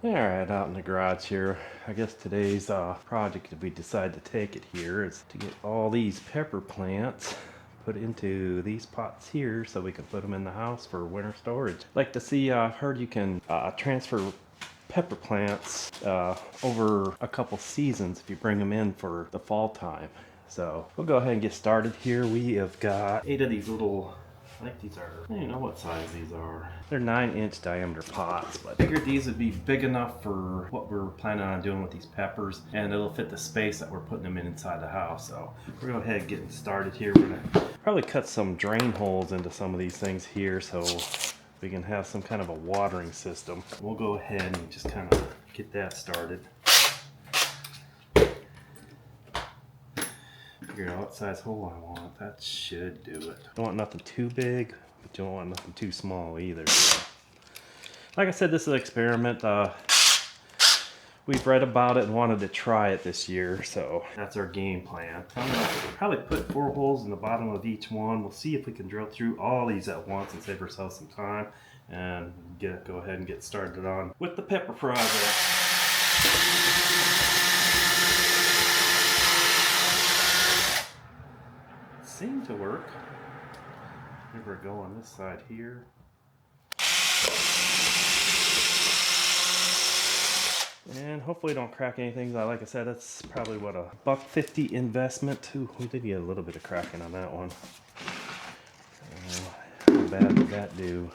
Alright, out in the garage here. I guess today's project, if we decide to take it here, is to get all these pepper plants put into these pots here so we can put them in the house for winter storage. Like to see, I've heard you can transfer pepper plants over a couple seasons if you bring them in for the fall time. So we'll go ahead and get started here. We have got 8 of these little, I think these are, I don't even know what size these are. They're 9-inch diameter pots, but I figured these would be big enough for what we're planning on doing with these peppers, and it'll fit the space that we're putting them in inside the house. So we're going to go ahead and get started here. We're going to probably cut some drain holes into some of these things here so we can have some kind of a watering system. We'll go ahead and just kind of get that started. Figure out what size hole I want. That should do it. Don't want nothing too big, but don't want nothing too small either. So, like I said, this is an experiment. We've read about it and wanted to try it this year, so that's our game plan. I'm gonna probably put 4 holes in the bottom of each one. We'll see if we can drill through all these at once and save ourselves some time, and go ahead and get started on with the pepper project. Seemed to work. Here we go on this side here. And hopefully don't crack anything. Like I said, that's probably what, $1.50 investment. Ooh, we did get a little bit of cracking on that one. How bad did that do?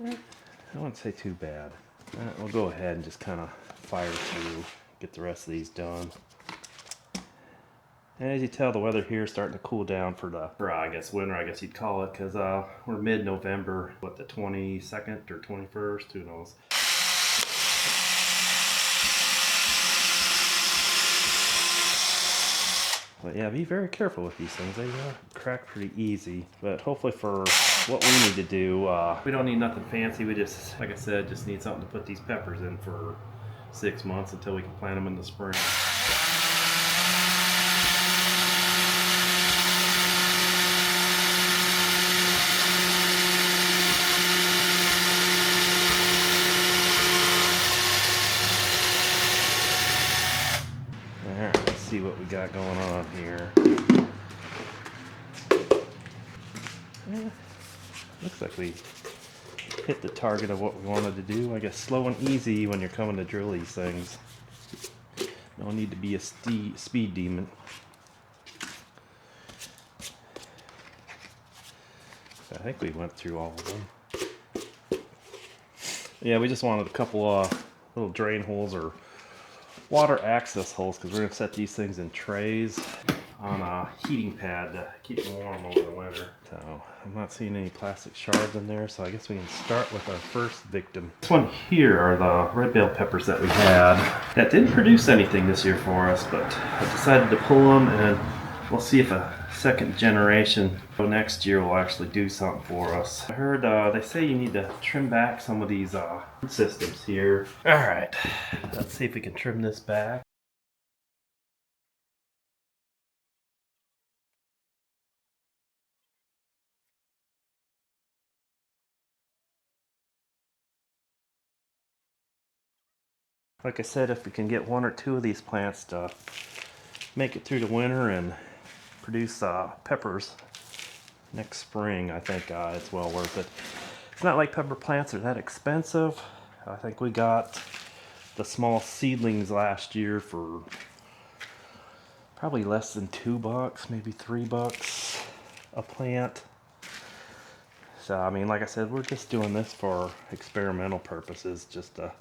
I wouldn't say too bad. We'll go ahead and just kind of fire through, get the rest of these done. And as you tell, the weather here is starting to cool down for I guess winter, I guess you'd call it, because we're mid-November, what, the 22nd or 21st, who knows. But yeah, be very careful with these things. They crack pretty easy. But hopefully for what we need to do, we don't need nothing fancy. We just, like I said, just need something to put these peppers in for 6 months until we can plant them in the spring. Alright, let's see what we got going on here. Yeah, looks like we hit the target of what we wanted to do. I guess slow and easy when you're coming to drill these things. No need to be a speed demon. I think we went through all of them. Yeah, we just wanted a couple little drain holes or water access holes because we're going to set these things in trays on a heating pad to keep them warm over the winter. So I'm not seeing any plastic shards in there, so I guess we can start with our first victim. This one here are the red bell peppers that we had that didn't produce anything this year for us, but I decided to pull them, and we'll see if a second generation next year will actually do something for us. I heard they say you need to trim back some of these systems here. Alright, let's see if we can trim this back. Like I said, if we can get 1 or 2 of these plants to make it through the winter and produce peppers next spring, I think it's well worth it. It's not like pepper plants are that expensive. I think we got the small seedlings last year for probably less than $2, maybe $3 a plant. So I mean, like I said, we're just doing this for experimental purposes, just to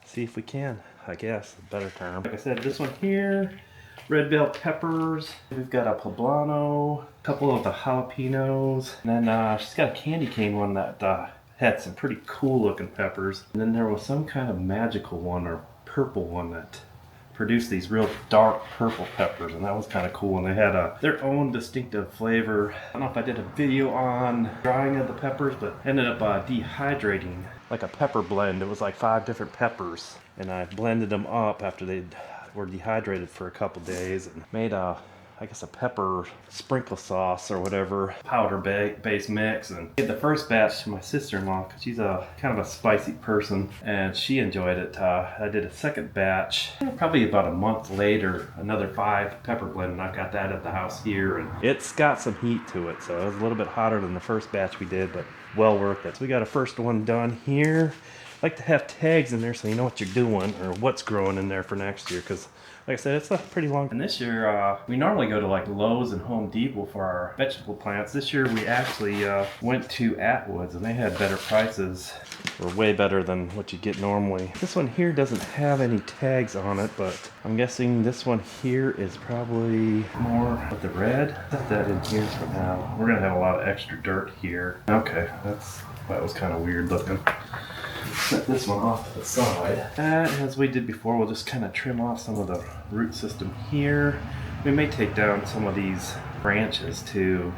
see if we can, I guess, a better term. Like I said, this one here, red bell peppers. We've got a poblano, a couple of the jalapenos, and then she's got a candy cane one that had some pretty cool looking peppers. And then there was some kind of magical one or purple one that produced these real dark purple peppers, and that was kind of cool. And they had their own distinctive flavor. I don't know if I did a video on drying of the peppers, but ended up dehydrating like a pepper blend. It was like 5 different peppers, and I blended them up after they were dehydrated for a couple days and made a I guess a pepper sprinkle sauce or whatever, powder based mix. And I did the first batch to my sister-in-law because she's a kind of a spicy person and she enjoyed it. I did a second batch probably about a month later, another 5 pepper blend, and I've got that at the house here, and it's got some heat to it, so it was a little bit hotter than the first batch we did, but well worth it. So we got a first one done here. I like to have tags in there so you know what you're doing or what's growing in there for next year, because like I said, it's a pretty long. And this year, we normally go to like Lowe's and Home Depot for our vegetable plants. This year we actually went to Atwood's and they had better prices, or way better than what you get normally. This one here doesn't have any tags on it, but I'm guessing this one here is probably more with the red. Set that in here for now. We're gonna have a lot of extra dirt here. Okay, that was kind of weird looking. Set this one off to the side. And as we did before, we'll just kind of trim off some of the root system here. We may take down some of these branches too.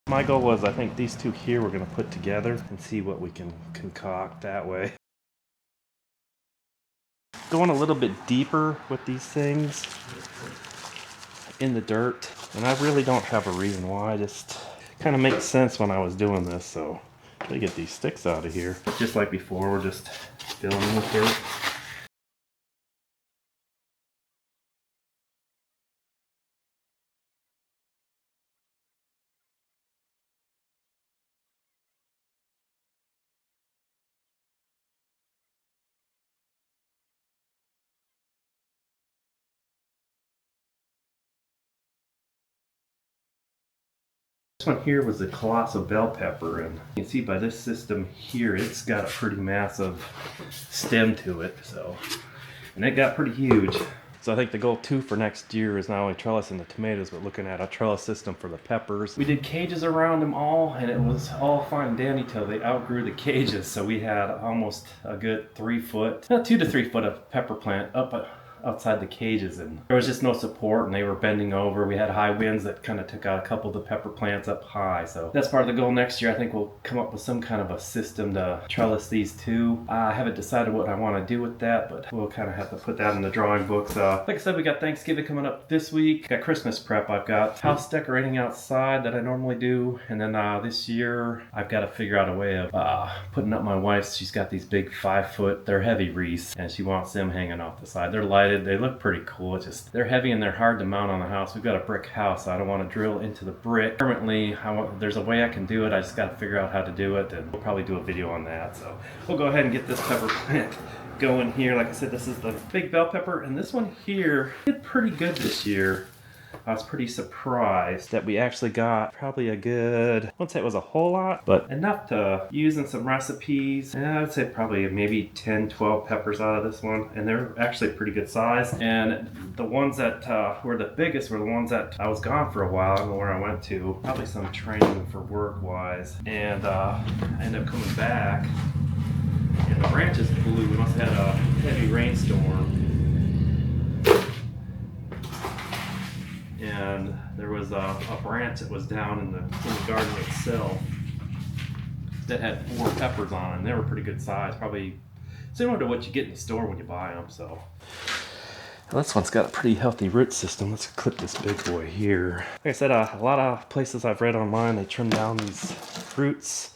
My goal was, I think these two here we're going to put together and see what we can concoct that way. Going a little bit deeper with these things in the dirt, and I really don't have a reason why. Just kind of makes sense when I was doing this. So let me get these sticks out of here. Just like before, we're just filling in with dirt. This one here was the colossal bell pepper, and you can see by this system here, it's got a pretty massive stem to it, and it got pretty huge. So I think the goal too for next year is not only trellising the tomatoes, but looking at a trellis system for the peppers. We did cages around them all, and it was all fine and dandy till they outgrew the cages. So we had almost a good 2 to 3 foot of pepper plant up outside the cages, and there was just no support and they were bending over. We had high winds that kind of took out a couple of the pepper plants up high. So that's part of the goal next year. I think we'll come up with some kind of a system to trellis these two. I haven't decided what I want to do with that, but we'll kind of have to put that in the drawing books. Like I said, we got Thanksgiving coming up this week. Got Christmas prep. I've got house decorating outside that I normally do, and then this year I've got to figure out a way of putting up my wife's. She's got these big 5 foot, they're heavy wreaths, and she wants them hanging off the side. They're lighted. They look pretty cool. It's just they're heavy and they're hard to mount on the house. We've got a brick house, so I don't want to drill into the brick permanently. There's a way I can do it. I just got to figure out how to do it, and we'll probably do a video on that. So we'll go ahead and get this pepper plant going here. Like I said, this is the big bell pepper, and this one here did pretty good this year. I was pretty surprised that we actually got probably a good, I wouldn't say it was a whole lot, but enough to use in some recipes. And I would say probably maybe 10, 12 peppers out of this one. And they're actually pretty good size. And the ones that were the biggest were the ones that I was gone for a while. I don't know where I went to. Probably some training for work-wise. And I ended up coming back. And the branches blew. We must have had a heavy rainstorm. And there was a branch that was down in the garden itself that had 4 peppers on it, and they were pretty good size, probably similar to what you get in the store when you buy them. So well, this one's got a pretty healthy root system. Let's clip this big boy here. Like I said, a lot of places I've read online, they trim down these roots,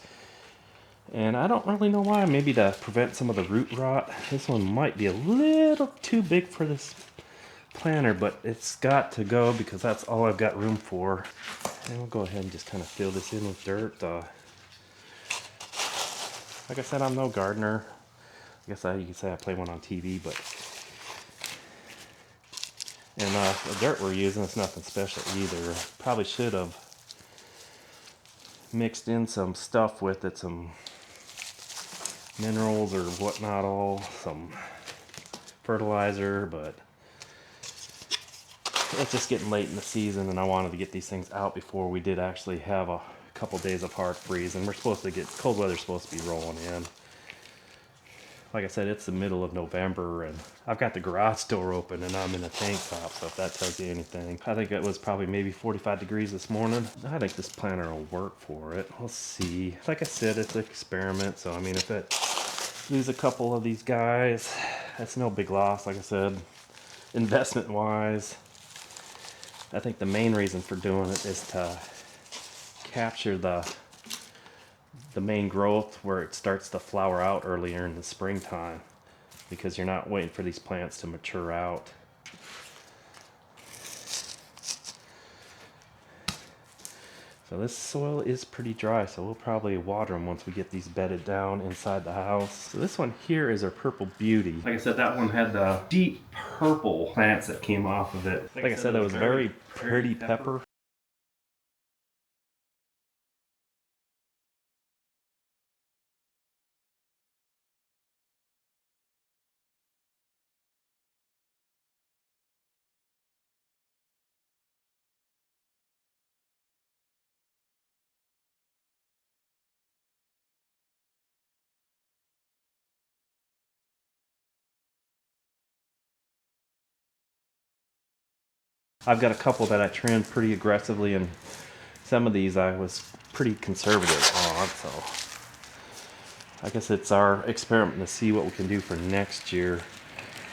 and I don't really know why. Maybe to prevent some of the root rot. This one might be a little too big for this planter, but it's got to go because that's all I've got room for. And we'll go ahead and just kind of fill this in with dirt. Like I said, I'm no gardener. I guess you could say I play one on TV, but and the dirt we're using is nothing special either. Probably should have mixed in some stuff with it, some minerals or whatnot, some fertilizer, but it's just getting late in the season, and I wanted to get these things out before we did actually have a couple days of hard freeze, and we're supposed to get cold weather's supposed to be rolling in. Like I said, it's the middle of November, and I've got the garage door open, and I'm in a tank top, so if that tells you anything. I think it was probably maybe 45 degrees this morning. I think this planter will work for it. We'll see. Like I said, it's an experiment, so I mean, if it lose a couple of these guys, that's no big loss. Like I said, investment wise, I think the main reason for doing it is to capture the main growth where it starts to flower out earlier in the springtime, because you're not waiting for these plants to mature out. So this soil is pretty dry, so we'll probably water them once we get these bedded down inside the house. So this one here is our Purple Beauty. Like I said, that one had the deep purple plants that came off of it. Like I said, that was very pretty pepper. I've got a couple that I trimmed pretty aggressively, and some of these I was pretty conservative on, so I guess it's our experiment to see what we can do for next year.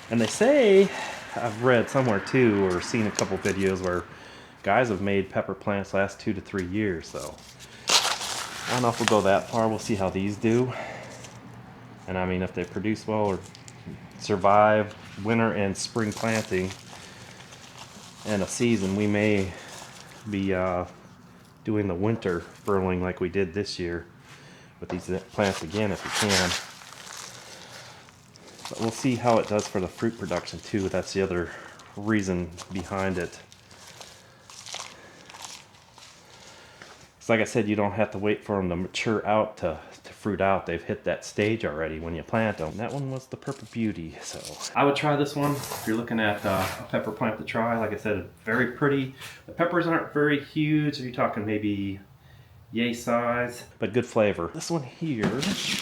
And they say, I've read somewhere too, or seen a couple videos where guys have made pepper plants last 2 to 3 years, so I don't know if we'll go that far. We'll see how these do. And I mean, if they produce well or survive winter and spring planting and a season, we may be doing the winter furrowing like we did this year with these plants again if we can. But we'll see how it does for the fruit production too. That's the other reason behind it. So like I said, you don't have to wait for them to mature out to fruit out. They've hit that stage already when you plant them. That one was the Purple Beauty. So I would try this one if you're looking at a pepper plant to try. Like I said, very pretty. The peppers aren't very huge. You're talking maybe yay size, but good flavor. This one here,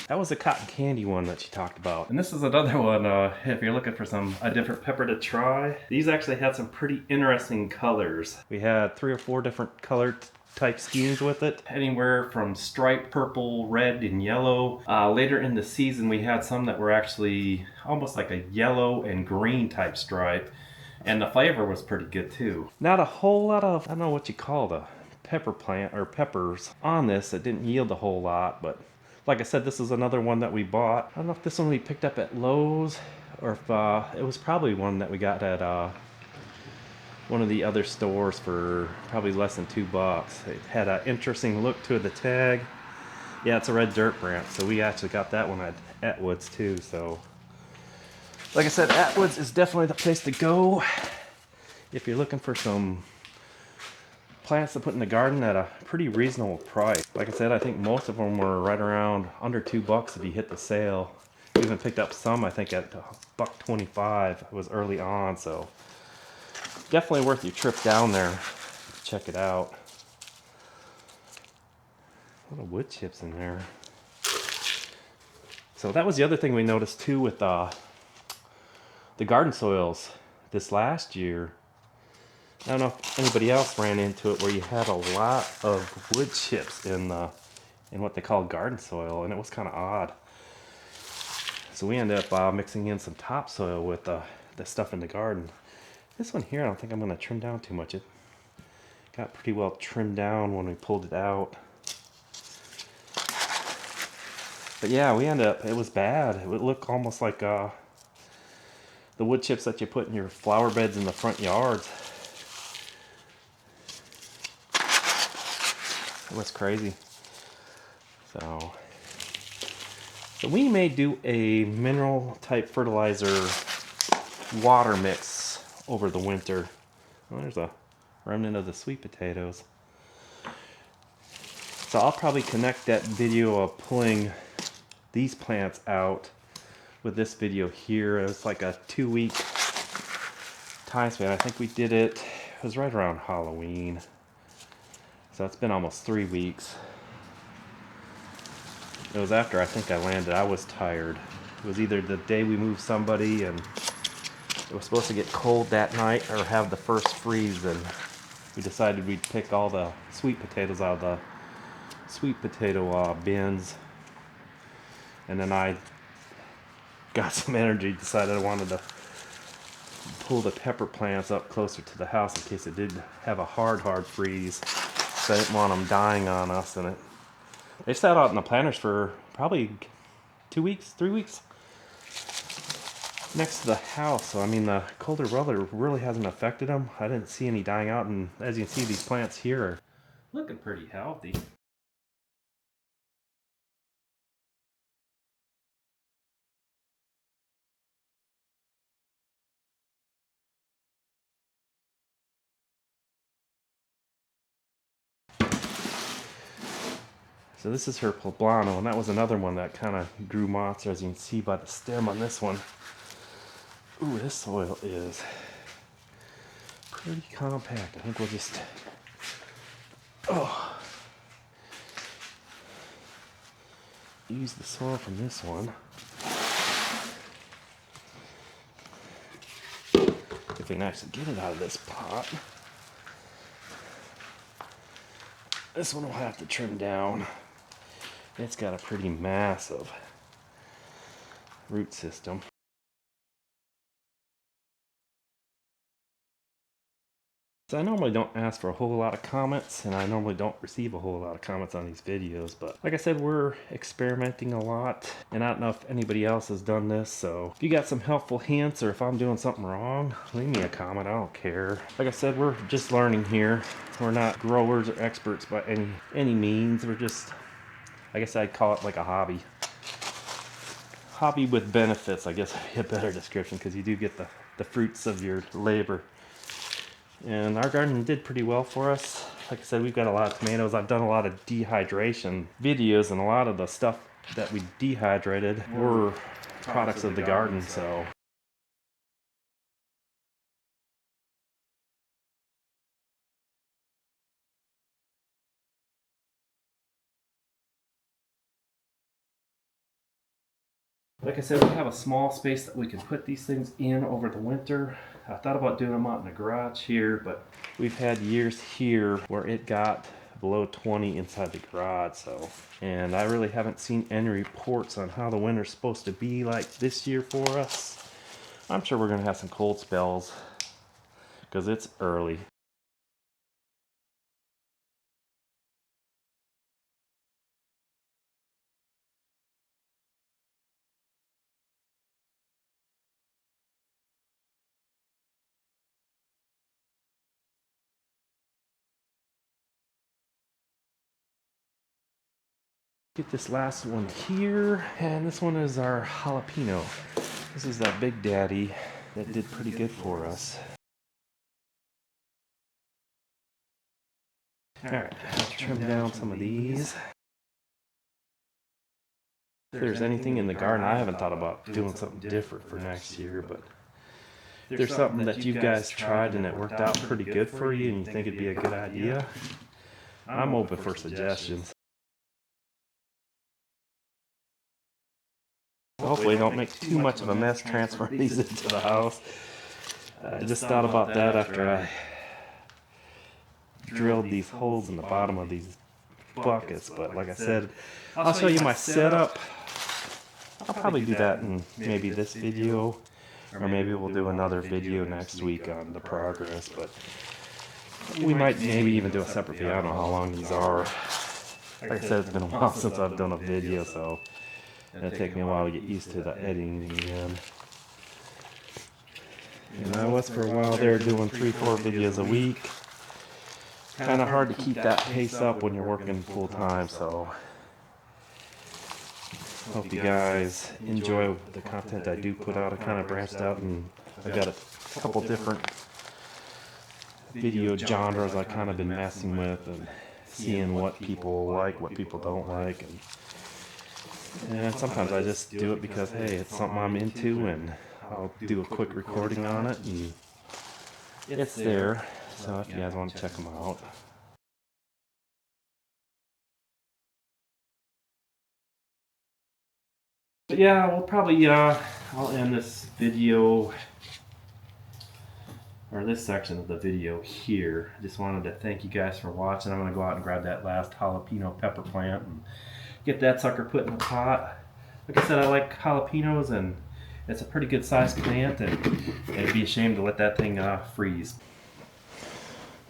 that was the cotton candy one that she talked about. And this is another one, if you're looking for a different pepper to try. These actually had some pretty interesting colors. We had 3 or 4 different color type schemes with it. Anywhere from striped purple, red, and yellow. Later in the season, we had some that were actually almost like a yellow and green type stripe. And the flavor was pretty good too. Not a whole lot of, I don't know what you call the pepper plant or peppers on this. It didn't yield a whole lot, but like I said, this is another one that we bought. I don't know if this one we picked up at Lowe's or if it was probably one that we got at one of the other stores for probably less than $2. It had an interesting look to the tag. Yeah, it's a red dirt branch, so we actually got that one at Atwood's too. So like I said, Atwood's is definitely the place to go if you're looking for some plants to put in the garden at a pretty reasonable price. Like I said, I think most of them were right around under $2 if you hit the sale. We even picked up some, I think, at $1.25. It was early on, so definitely worth your trip down there to check it out. A lot of wood chips in there. So that was the other thing we noticed too with the garden soils this last year. I don't know if anybody else ran into it where you had a lot of wood chips in what they call garden soil, and it was kind of odd. So we ended up mixing in some topsoil with the stuff in the garden. This one here, I don't think I'm going to trim down too much. It got pretty well trimmed down when we pulled it out. But yeah, we ended up, it was bad. It would look almost like the wood chips that you put in your flower beds in the front yards. It was crazy. So we may do a mineral type fertilizer water mix over the winter. Oh, there's a remnant of the sweet potatoes. So I'll probably connect that video of pulling these plants out with this video here. It was like a 2-week time span. I think we did it was right around Halloween. So it's been almost 3 weeks. It was after I think I landed. I was tired. It was either the day we moved somebody and it was supposed to get cold that night or have the first freeze, and we decided we'd pick all the sweet potatoes out of the sweet potato bins. And then I got some energy, decided I wanted to pull the pepper plants up closer to the house in case it did have a hard freeze. So I didn't want them dying on us. And they sat out in the planters for probably 2 weeks, 3 weeks next to the house. So I mean, the colder weather really hasn't affected them. I didn't see any dying out, and as you can see, these plants here are looking pretty healthy. So this is her poblano, and that was another one that kind of grew moths, as you can see by the stem on this one. Ooh, this soil is pretty compact. I think we'll just use the soil from this one. If we can actually get it out of this pot. This one will have to trim down. It's got a pretty massive root system. So I normally don't ask for a whole lot of comments, and I normally don't receive a whole lot of comments on these videos, but like I said, we're experimenting a lot, and I don't know if anybody else has done this, so if you got some helpful hints or if I'm doing something wrong, leave me a comment. I don't care. Like I said, we're just learning here. We're not growers or experts by any means. We're just, I guess I'd call it like a hobby. Hobby with benefits, I guess would be a better description, because you do get the fruits of your labor. And our garden did pretty well for us. Like I said, we've got a lot of tomatoes. I've done a lot of dehydration videos, and a lot of the stuff that we dehydrated were products of the garden, so. Like I said, we have a small space that we can put these things in over the winter. I thought about doing them out in the garage here, but we've had years here where it got below 20 inside the garage, so. And I really haven't seen any reports on how the winter's supposed to be like this year for us. I'm sure we're gonna have some cold spells because it's early. Get this last one here, and this one is our jalapeno. This is that big daddy that did pretty good for us. Alright, I'll trim down some of these. If there's anything in the garden, I haven't thought about doing something different for next year, but if there's something that you guys tried and it worked out pretty good for you and you think it'd be a good idea, I'm open for suggestions. Hopefully don't make too much of a mess transferring these into the house. I just thought about that after I drilled these holes in the bottom of these buckets, but like I said, I'll show you my setup. I'll probably do that in maybe this video, or maybe we'll do another video next week on the progress, but we might maybe even do a separate video. I don't know how long these are. Like I said, it's been a while since I've done a video, so it'll take me a while to get used to the editing again. And I was for a while there doing 3-4 videos a week. Kind of hard to keep that pace up when you're working full time, so hope you guys enjoy the content I do put out. I kind of branched out, and I've got a couple different video genres I kind of been messing with and seeing what people like, what people don't like, and sometimes I just do it because, hey, it's something I'm into, and I'll do a quick recording on it, and it's there. So if you guys want to check them out. But yeah, we'll probably, I'll end this video, or this section of the video here. I just wanted to thank you guys for watching. I'm going to go out and grab that last jalapeno pepper plant and get that sucker put in the pot. Like I said, I like jalapenos, and it's a pretty good sized plant, and It'd be a shame to let that thing freeze.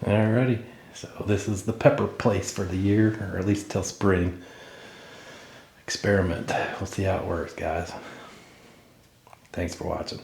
Alrighty, so this is the pepper place for the year, or at least till spring. Experiment. We'll see how it works, guys. Thanks for watching.